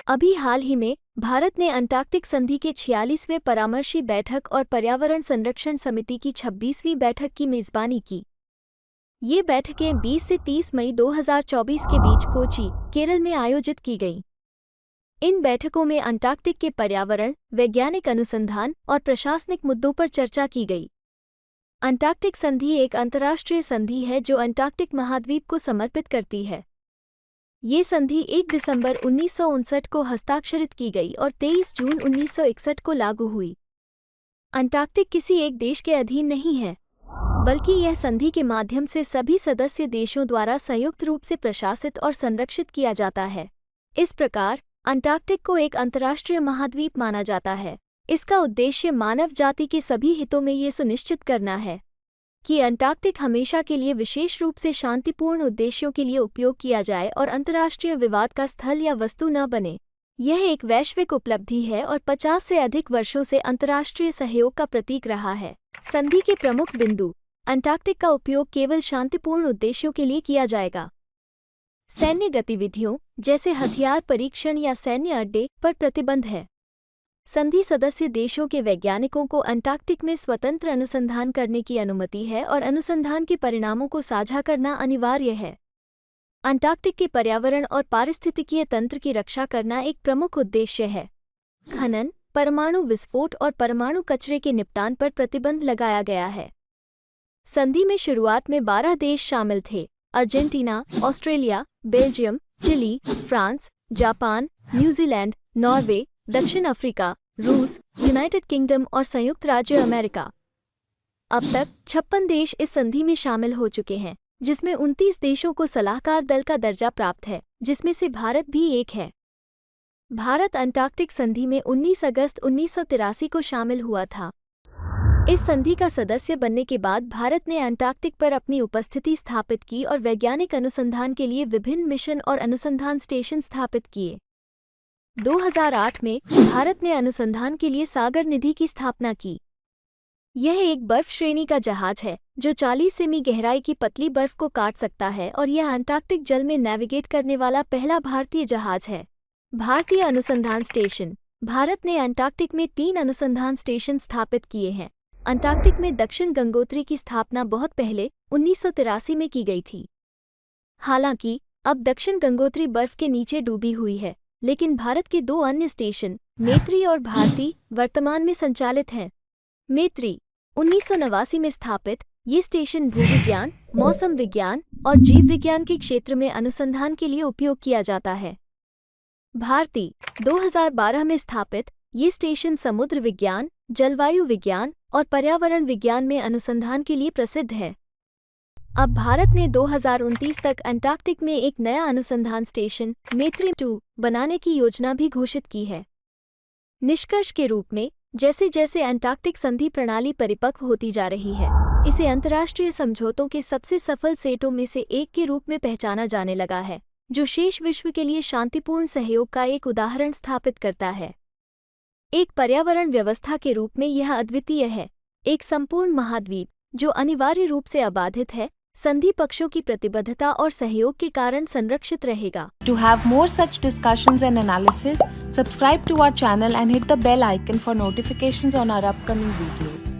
अभी हाल ही में भारत ने अंटार्कटिक संधि के 46वें परामर्शी बैठक और पर्यावरण संरक्षण समिति की 26वीं बैठक की मेजबानी की। ये बैठकें 20 से 30 मई 2024 के बीच कोची, केरल में आयोजित की गईं। इन बैठकों में अंटार्कटिक के पर्यावरण, वैज्ञानिक अनुसंधान और प्रशासनिक मुद्दों पर चर्चा की गई। अंटार्कटिक संधि एक अंतर्राष्ट्रीय संधि है जो अंटार्कटिक महाद्वीप को समर्पित करती है। ये संधि 1 दिसंबर 1959 को हस्ताक्षरित की गई और 23 जून 1961 को लागू हुई। अंटार्कटिक किसी एक देश के अधीन नहीं है, बल्कि यह संधि के माध्यम से सभी सदस्य देशों द्वारा संयुक्त रूप से प्रशासित और संरक्षित किया जाता है। इस प्रकार अंटार्कटिक को एक अंतर्राष्ट्रीय महाद्वीप माना जाता है। इसका उद्देश्य मानव जाति के सभी हितों में ये सुनिश्चित करना है कि अंटार्कटिक हमेशा के लिए विशेष रूप से शांतिपूर्ण उद्देश्यों के लिए उपयोग किया जाए और अंतर्राष्ट्रीय विवाद का स्थल या वस्तु न बने। यह एक वैश्विक उपलब्धि है और 50 से अधिक वर्षों से अंतर्राष्ट्रीय सहयोग का प्रतीक रहा है। संधि के प्रमुख बिंदु। अंटार्कटिक का उपयोग केवल शांतिपूर्ण उद्देश्यों के लिए किया जाएगा। सैन्य गतिविधियों जैसे हथियार परीक्षण या सैन्य अड्डे पर प्रतिबंध है। संधि सदस्य देशों के वैज्ञानिकों को अंटार्कटिक में स्वतंत्र अनुसंधान करने की अनुमति है और अनुसंधान के परिणामों को साझा करना अनिवार्य है। अंटार्कटिक के पर्यावरण और पारिस्थितिकीय तंत्र की रक्षा करना एक प्रमुख उद्देश्य है। खनन, परमाणु विस्फोट और परमाणु कचरे के निपटान पर प्रतिबंध लगाया गया है। संधि में शुरुआत में 12 देश शामिल थे: Argentina, Australia, Belgium, Chile, France, Japan, New Zealand, Norway, दक्षिण अफ्रीका, रूस, यूनाइटेड किंगडम और संयुक्त राज्य अमेरिका। अब तक 56 देश इस संधि में शामिल हो चुके हैं, जिसमें 29 देशों को सलाहकार दल का दर्जा प्राप्त है, जिसमें से भारत भी एक है। भारत अंटार्कटिक संधि में 19 अगस्त 1983 को शामिल हुआ था। इस संधि का सदस्य बनने के बाद भारत ने अंटार्कटिक पर अपनी उपस्थिति स्थापित की और वैज्ञानिक अनुसंधान के लिए विभिन्न मिशन और अनुसंधान स्टेशन स्थापित किए। 2008 में भारत ने अनुसंधान के लिए सागर निधि की स्थापना की। यह एक बर्फ श्रेणी का जहाज है जो 40 सेमी गहराई की पतली बर्फ को काट सकता है और यह अंटार्कटिक जल में नेविगेट करने वाला पहला भारतीय जहाज है। भारतीय अनुसंधान स्टेशन। भारत ने अंटार्कटिक में 3 अनुसंधान स्टेशन स्थापित किए हैं। अंटार्कटिक में दक्षिण गंगोत्री की स्थापना बहुत पहले 1983 में की गई थी। हालांकि अब दक्षिण गंगोत्री बर्फ के नीचे डूबी हुई है, लेकिन भारत के 2 अन्य स्टेशन मैत्री और भारती वर्तमान में संचालित हैं। मैत्री 1989 में स्थापित, ये स्टेशन भूविज्ञान, मौसम विज्ञान और जीव विज्ञान के क्षेत्र में अनुसंधान के लिए उपयोग किया जाता है। भारती 2012 में स्थापित, ये स्टेशन समुद्र विज्ञान, जलवायु विज्ञान और पर्यावरण विज्ञान में अनुसंधान के लिए प्रसिद्ध है। अब भारत ने 2029 तक अंटार्कटिक में एक नया अनुसंधान स्टेशन मैत्री 2 बनाने की योजना भी घोषित की है। निष्कर्ष के रूप में, जैसे जैसे अंटार्कटिक संधि प्रणाली परिपक्व होती जा रही है, इसे अंतर्राष्ट्रीय समझौतों के सबसे सफल सेटों में से एक के रूप में पहचाना जाने लगा है, जो शेष विश्व के लिए शांतिपूर्ण सहयोग का एक उदाहरण स्थापित करता है। एक पर्यावरण व्यवस्था के रूप में यह अद्वितीय है, एक संपूर्ण महाद्वीप जो अनिवार्य रूप से अबाधित है, संधि पक्षों की प्रतिबद्धता और सहयोग के कारण संरक्षित रहेगा। To have more such discussions and analysis, subscribe to our channel and hit the bell icon for notifications on our upcoming videos.